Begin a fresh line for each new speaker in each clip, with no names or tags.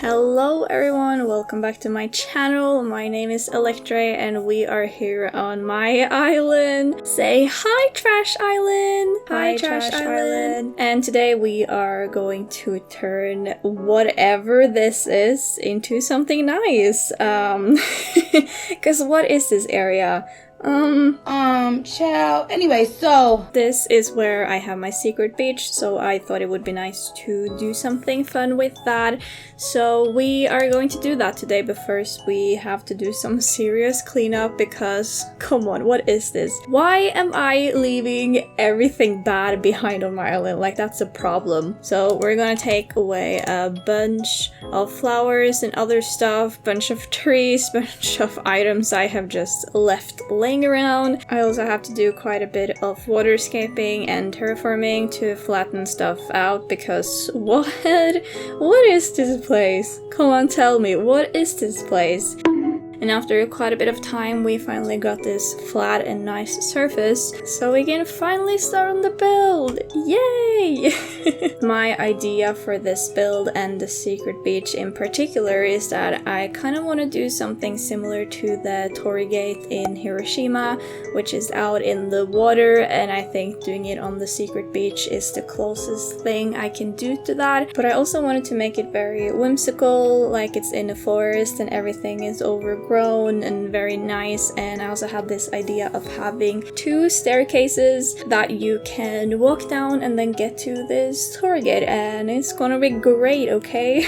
Hello everyone, welcome back to my channel. My name is Electre and we are here on my island. Say hi Trash Island! Hi Trash Island! And today we are going to turn whatever this is into something nice. Cause what is this area?
Ciao. Anyway, so
this is where I have my secret beach, so I thought it would be nice to do something fun with that. So we are going to do that today, but first we have to do some serious cleanup because, come on, what is this? Why am I leaving everything bad behind on my island? Like, that's a problem. So we're gonna take away a bunch of flowers and other stuff, bunch of trees, bunch of items I have just left laying around. I also have to do quite a bit of waterscaping and terraforming to flatten stuff out because what is this place? Come on, tell me, what is this place? And after quite a bit of time, we finally got this flat and nice surface, so we can finally start on the build! Yay! My idea for this build and the secret beach in particular is that I kind of want to do something similar to the Torii gate in Hiroshima, which is out in the water, and I think doing it on the secret beach is the closest thing I can do to that. But I also wanted to make it very whimsical, like it's in a forest and everything is overgrown and very nice. And I also had this idea of having two staircases that you can walk down and then get to this Torii gate, and it's gonna be great, okay?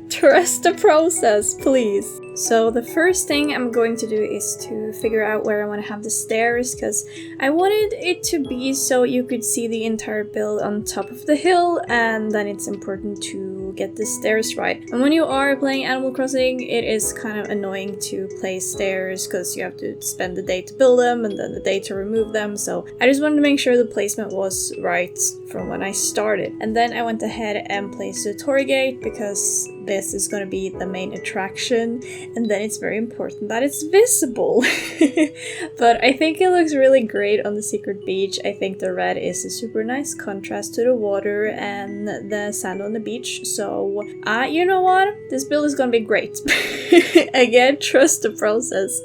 Trust the process, please. So the first thing I'm going to do is to figure out where I want to have the stairs, because I wanted it to be so you could see the entire build on top of the hill, and then it's important to get the stairs right. And when you are playing Animal Crossing, it is kind of annoying to place stairs because you have to spend the day to build them and then the day to remove them, so I just wanted to make sure the placement was right from when I started. And then I went ahead and placed the Torii gate because this is going to be the main attraction, and then it's very important that it's visible. But I think it looks really great on the secret beach. I think the red is a super nice contrast to the water and the sand on the beach, so you know what? This build is gonna be great. Again, trust the process.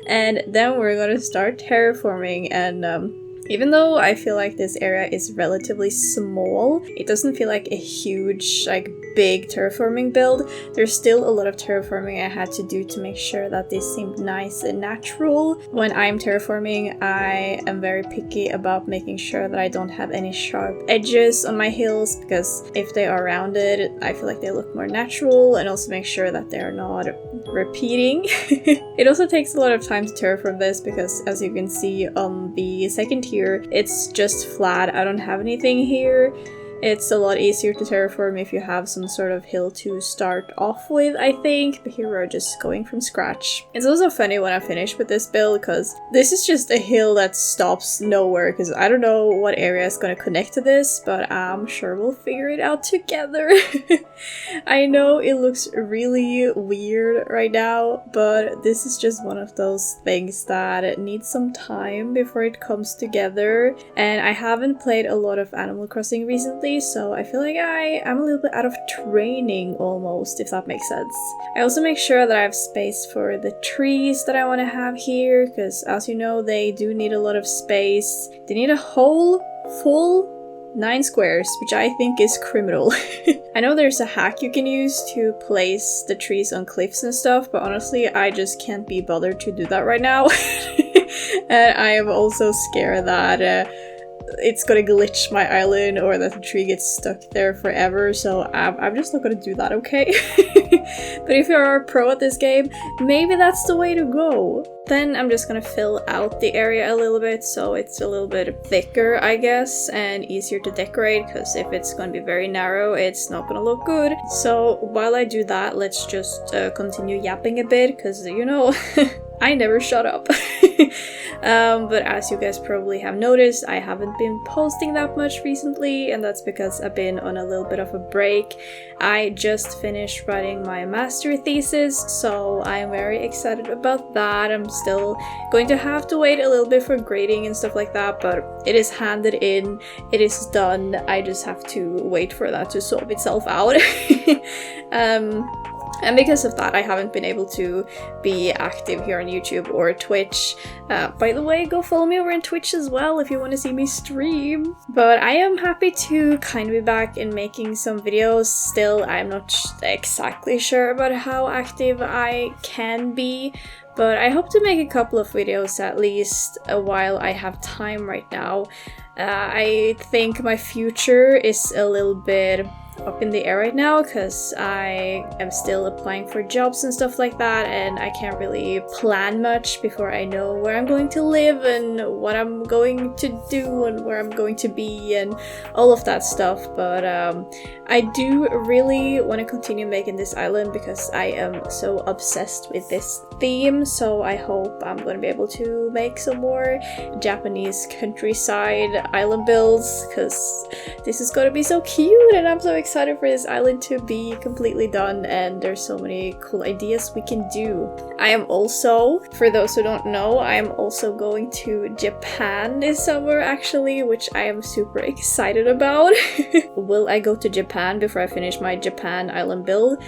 And then we're gonna start terraforming, and even though I feel like this area is relatively small, it doesn't feel like a huge, big terraforming build. There's still a lot of terraforming I had to do to make sure that this seemed nice and natural. When I'm terraforming, I am very picky about making sure that I don't have any sharp edges on my hills, because if they are rounded, I feel like they look more natural, and also make sure that they are not repeating. It also takes a lot of time to terraform this because, as you can see on the second tier, it's just flat. I don't have anything here. It's a lot easier to terraform if you have some sort of hill to start off with, I think, but here we're just going from scratch. It's also funny when I finish with this build because this is just a hill that stops nowhere, because I don't know what area is going to connect to this, but I'm sure we'll figure it out together. I know it looks really weird right now, but this is just one of those things that needs some time before it comes together, and I haven't played a lot of Animal Crossing recently, so I feel like I am a little bit out of training almost, if that makes sense. I also make sure that I have space for the trees that I want to have here, because as you know, they do need a lot of space. They need a whole full 9 squares, which I think is criminal. I know there's a hack you can use to place the trees on cliffs and stuff, but honestly, I just can't be bothered to do that right now. And I am also scared that it's gonna glitch my island or that the tree gets stuck there forever, so I'm just not gonna do that, okay? But if you're a pro at this game, maybe that's the way to go. Then I'm just gonna fill out the area a little bit so it's a little bit thicker, I guess, and easier to decorate, because if it's gonna be very narrow, it's not gonna look good. So while I do that, let's just continue yapping a bit, because, you know, I never shut up. But as you guys probably have noticed, I haven't been posting that much recently, and that's because I've been on a little bit of a break. I just finished writing my master thesis, so I'm very excited about that. I'm still going to have to wait a little bit for grading and stuff like that, but it is handed in, it is done. I just have to wait for that to solve itself out. And because of that, I haven't been able to be active here on YouTube or Twitch. By the way, go follow me over on Twitch as well if you want to see me stream. But I am happy to kind of be back in making some videos. Still, I'm not exactly sure about how active I can be, but I hope to make a couple of videos at least while I have time right now. I think my future is a little bit up in the air right now because I am still applying for jobs and stuff like that, and I can't really plan much before I know where I'm going to live and what I'm going to do and where I'm going to be and all of that stuff. But I do really want to continue making this island because I am so obsessed with this theme, so I hope I'm going to be able to make some more Japanese countryside island builds because this is going to be so cute, and I'm so excited for this island to be completely done, and there's so many cool ideas we can do. I am also, for those who don't know, I am also going to Japan this summer actually, which I am super excited about. Will I go to Japan before I finish my Japan island build?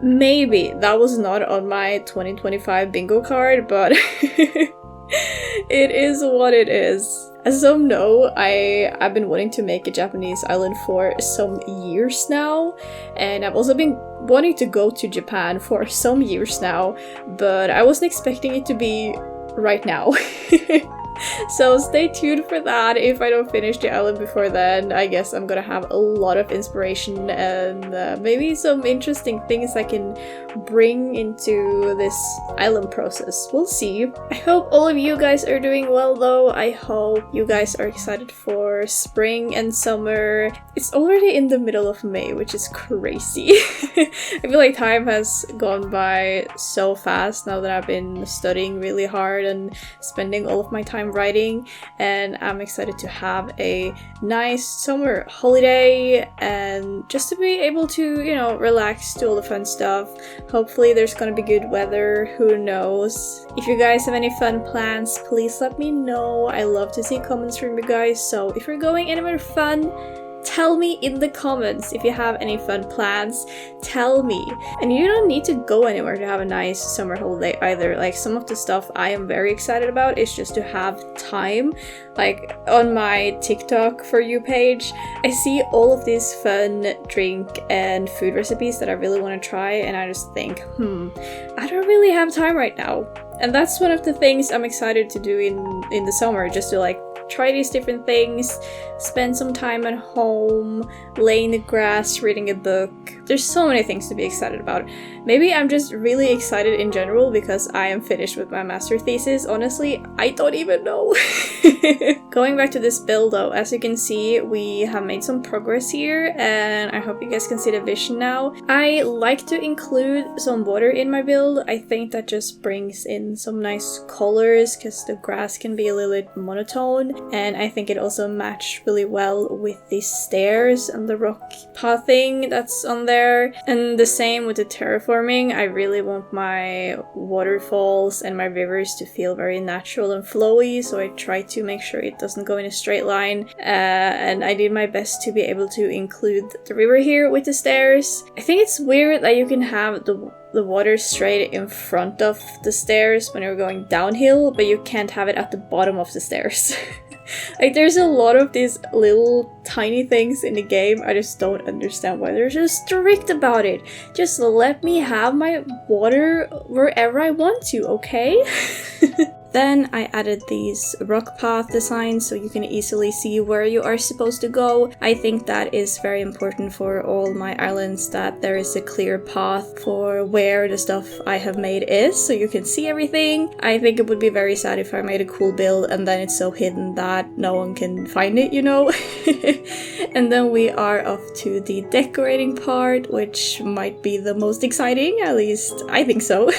Maybe. That was not on my 2025 bingo card, but it is what it is. As some know, I've been wanting to make a Japanese island for some years now, and I've also been wanting to go to Japan for some years now, but I wasn't expecting it to be right now. So stay tuned for that. If I don't finish the island before then, I guess I'm gonna have a lot of inspiration and maybe some interesting things I can bring into this island process. We'll see. I hope all of you guys are doing well though. I hope you guys are excited for spring and summer. It's already in the middle of May, which is crazy. I feel like time has gone by so fast now that I've been studying really hard and spending all of my time writing, and I'm excited to have a nice summer holiday and just to be able to, you know, relax, do all the fun stuff. Hopefully there's gonna be good weather, who knows. If you guys have any fun plans, please let me know. I love to see comments from you guys, so if you're going anywhere fun, tell me in the comments. If you have any fun plans, tell me. And you don't need to go anywhere to have a nice summer holiday either. Like, some of the stuff I am very excited about is just to have time. Like, on my TikTok For You page, I see all of these fun drink and food recipes that I really want to try, and I just think, I don't really have time right now. And that's one of the things I'm excited to do in the summer, just to like try these different things, spend some time at home, lay in the grass, reading a book. There's so many things to be excited about. Maybe I'm just really excited in general because I am finished with my master thesis. Honestly, I don't even know. Going back to this build though, as you can see, we have made some progress here, and I hope you guys can see the vision now. I like to include some water in my build. I think that just brings in some nice colors because the grass can be a little bit monotone, and I think it also matched really well with the stairs and the rock pathing that's on there. And the same with the terraforming. I really want my waterfalls and my rivers to feel very natural and flowy, so I try to make sure it doesn't go in a straight line, and I did my best to be able to include the river here with the stairs. I think it's weird that you can have the water straight in front of the stairs when you're going downhill, but you can't have it at the bottom of the stairs. Like, there's a lot of these little tiny things in the game. I just don't understand why they're so strict about it. Just let me have my water wherever I want to, okay? Then I added these rock path designs so you can easily see where you are supposed to go. I think that is very important for all my islands, that there is a clear path for where the stuff I have made is, so you can see everything. I think it would be very sad if I made a cool build and then it's so hidden that no one can find it, you know? And then we are off to the decorating part, which might be the most exciting, at least I think so.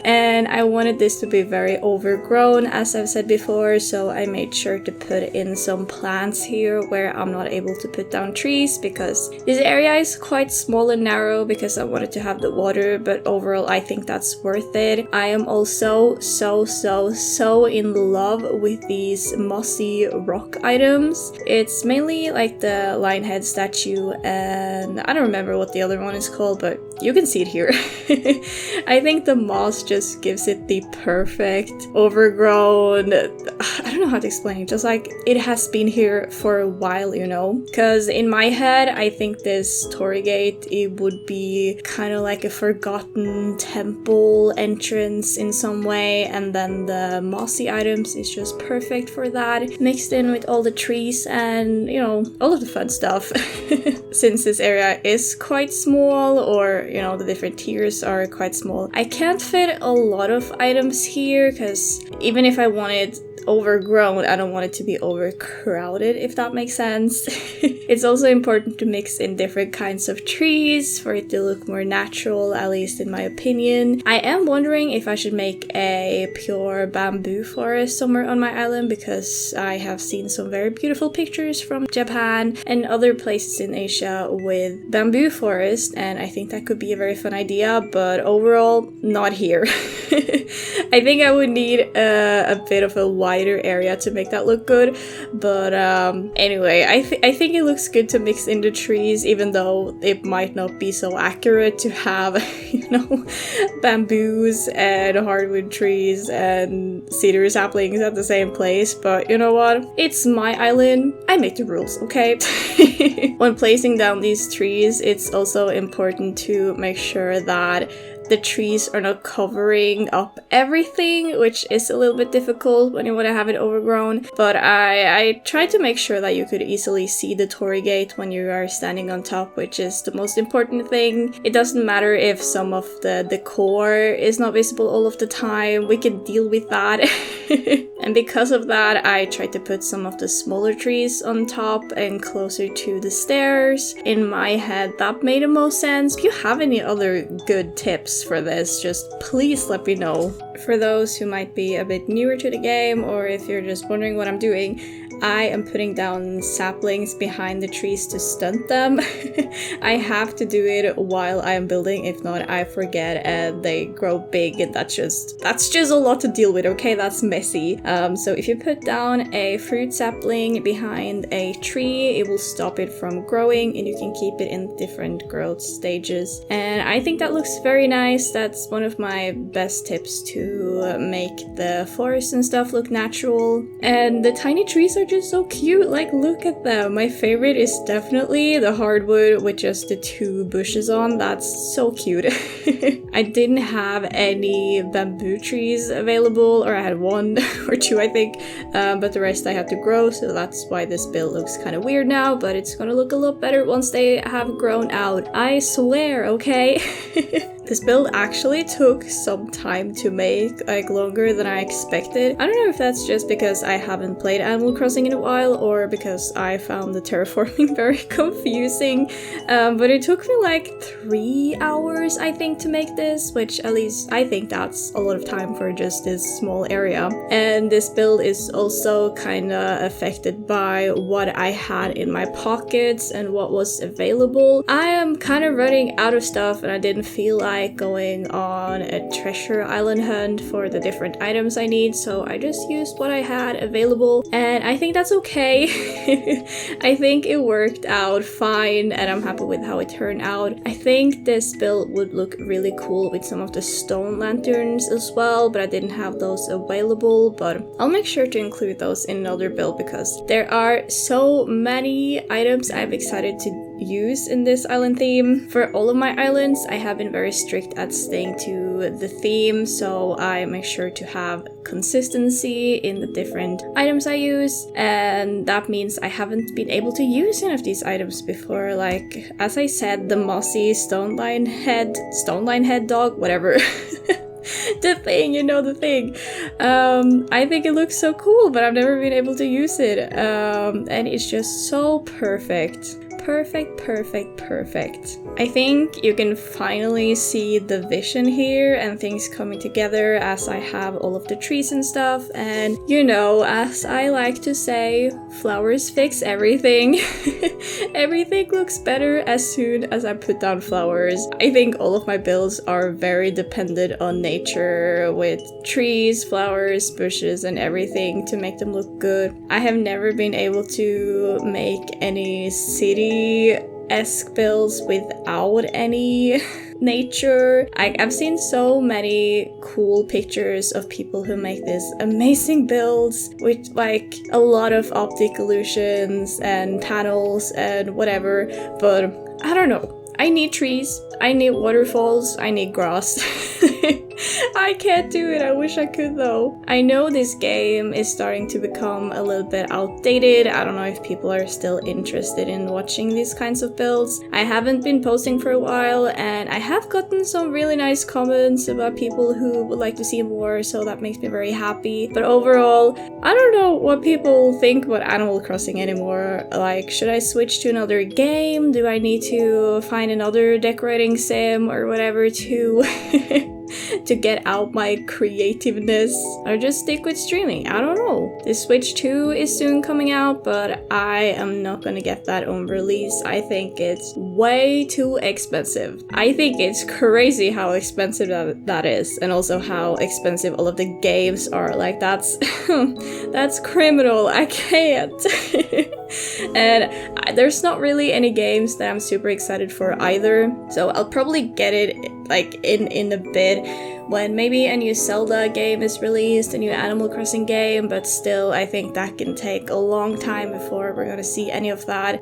And I wanted this to be very overgrown. overgrown, as I've said before, so I made sure to put in some plants here where I'm not able to put down trees, because this area is quite small and narrow because I wanted to have the water, but overall I think that's worth it. I am also so in love with these mossy rock items. It's mainly like the lion head statue, and I don't remember what the other one is called, but you can see it here. I think the moss just gives it the perfect overgrown, I don't know how to explain it, just like it has been here for a while, you know? Because in my head, I think this Torii gate, it would be kind of like a forgotten temple entrance in some way, and then the mossy items is just perfect for that, mixed in with all the trees and, you know, all of the fun stuff. Since this area is quite small, or, you know, the different tiers are quite small, I can't fit a lot of items here, because even if I wanted overgrown, I don't want it to be overcrowded, if that makes sense. It's also important to mix in different kinds of trees for it to look more natural, at least in my opinion. I am wondering if I should make a pure bamboo forest somewhere on my island, because I have seen some very beautiful pictures from Japan and other places in Asia with bamboo forest, and I think that could be a very fun idea, but overall, not here. I think I would need a bit of a wider area to make that look good, but anyway, I think it looks good to mix in the trees, even though it might not be so accurate to have, you know, bamboos and hardwood trees and cedar saplings at the same place, but you know what? It's my island, I make the rules, okay? When placing down these trees, it's also important to make sure that the trees are not covering up everything, which is a little bit difficult when you want to have it overgrown. But I tried to make sure that you could easily see the Torii gate when you are standing on top, which is the most important thing. It doesn't matter if some of the decor is not visible all of the time, we can deal with that. And because of that, I tried to put some of the smaller trees on top and closer to the stairs. In my head, that made the most sense. If you have any other good tips for this, just please let me know. For those who might be a bit newer to the game, or if you're just wondering what I'm doing, I am putting down saplings behind the trees to stunt them. I have to do it while I am building, if not I forget and they grow big, and that's just a lot to deal with, okay? That's messy. So if you put down a fruit sapling behind a tree, it will stop it from growing and you can keep it in different growth stages. And I think that looks very nice. That's one of my best tips to make the forest and stuff look natural. And the tiny trees are just so cute, like look at them. My favorite is definitely the hardwood with just the 2 bushes on. That's so cute. I didn't have any bamboo trees available, or I had 1 or 2 I think, but the rest I had to grow, so that's why this build looks kind of weird now, but it's gonna look a lot better once they have grown out, I swear, okay? This build actually took some time to make, like longer than I expected. I don't know if that's just because I haven't played Animal Crossing in a while, or because I found the terraforming very confusing, but it took me like 3 hours I think to make this, which at least I think that's a lot of time for just this small area. And this build is also kinda affected by what I had in my pockets and what was available. I am kind of running out of stuff and I didn't feel like going on a treasure island hunt for the different items I need, so I just used what I had available, and I think that's okay. I think it worked out fine and I'm happy with how it turned out. I think this build would look really cool with some of the stone lanterns as well, but I didn't have those available, but I'll make sure to include those in another build because there are so many items I'm excited to use in this island theme. For all of my islands, I have been very strict at staying to the theme, so I make sure to have consistency in the different items I use, and that means I haven't been able to use any of these items before, like, as I said, the mossy stone line head dog, whatever. The thing, you know, the thing. I think it looks so cool, but I've never been able to use it, and it's just so perfect. perfect, perfect, perfect. I think you can finally see the vision here and things coming together as I have all of the trees and stuff. And you know, as I like to say, flowers fix everything. Everything looks better as soon as I put down flowers. I think all of my builds are very dependent on nature with trees, flowers, bushes, and everything to make them look good. I have never been able to make any city-esque builds without any nature. I've seen so many cool pictures of people who make these amazing builds with like a lot of optic illusions and panels and whatever, but I don't know. I need trees, I need waterfalls, I need grass. I can't do it, I wish I could though. I know this game is starting to become a little bit outdated. I don't know if people are still interested in watching these kinds of builds. I haven't been posting for a while and I have gotten some really nice comments about people who would like to see more, so that makes me very happy. But overall, I don't know what people think about Animal Crossing anymore. Like, should I switch to another game? Do I need to find another decorating sim or whatever to to get out my creativeness, or just stick with streaming? I don't know. The Switch 2 is soon coming out, but I am not gonna get that on release. I think it's way too expensive. I think it's crazy how expensive that is, and also how expensive all of the games are. Like, that's that's criminal. I can't. And there's not really any games that I'm super excited for either, so I'll probably get it like in a bit when maybe a new Zelda game is released, a new Animal Crossing game, but still I think that can take a long time before we're gonna see any of that.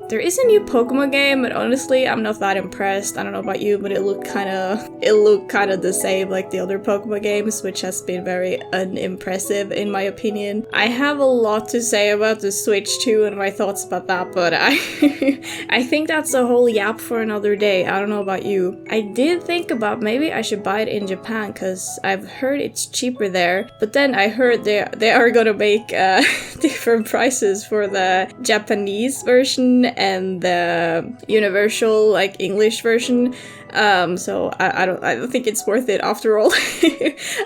There is a new Pokemon game, but honestly I'm not that impressed. I don't know about you, but it looked kind of the same like the other Pokemon games, which has been very unimpressive in my opinion. I have a lot to say about the Switch 2 and my thoughts about that, but I think that's a whole yap for another day. I don't know about you. I did think about maybe I should buy it in Japan because I've heard it's cheaper there, but then I heard they are gonna make different prices for the Japanese version and the universal like English version. So I don't think it's worth it after all.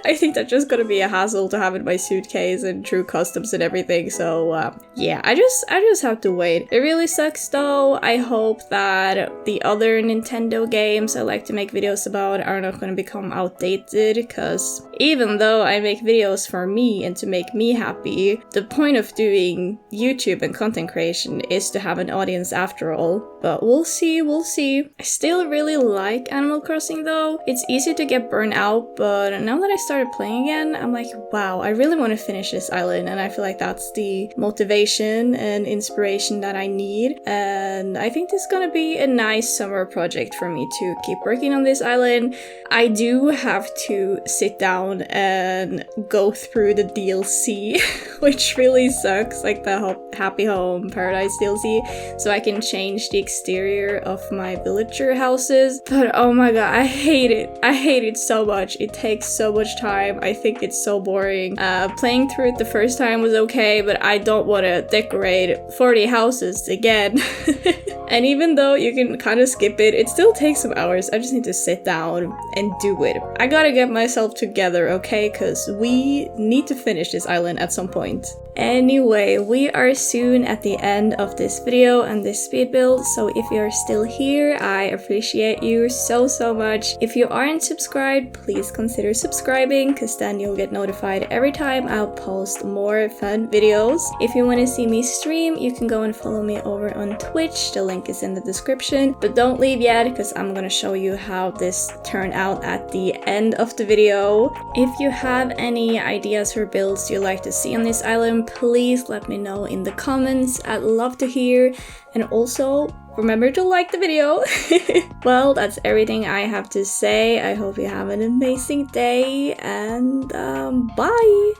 I think that's just gonna be a hassle to have in my suitcase and through customs and everything. So yeah, I just have to wait. It really sucks though. I hope that the other Nintendo games I like to make videos about are not gonna become outdated, because even though I make videos for me and to make me happy, the point of doing YouTube and content creation is to have an audience after all. But we'll see. I still really like Animal Crossing though. It's easy to get burnt out, but now that I started playing again, I'm like, wow, I really want to finish this island, and I feel like that's the motivation and inspiration that I need. And I think this is gonna be a nice summer project for me to keep working on this island. I do have to sit down and go through the DLC, which really sucks, like the Happy Home Paradise DLC, so I can change the exterior of my villager houses. But oh my god, I hate it. I hate it so much. It takes so much time. I think it's so boring. Playing through it the first time was okay, but I don't want to decorate 40 houses again. And even though you can kind of skip it, it still takes some hours. I just need to sit down and do it. I gotta get myself together, okay? Because we need to finish this island at some point. Anyway, we are soon at the end of this video and this speed build, so if you're still here, I appreciate you so much. If you aren't subscribed, please consider subscribing, because then you'll get notified every time I'll post more fun videos. If you want to see me stream, you can go and follow me over on Twitch. The link is in the description. But don't leave yet, because I'm gonna show you how this turned out at the end of the video. If you have any ideas for builds you'd like to see on this island, please let me know in the comments. I'd love to hear. And also, remember to like the video. Well, that's everything I have to say. I hope you have an amazing day, and bye!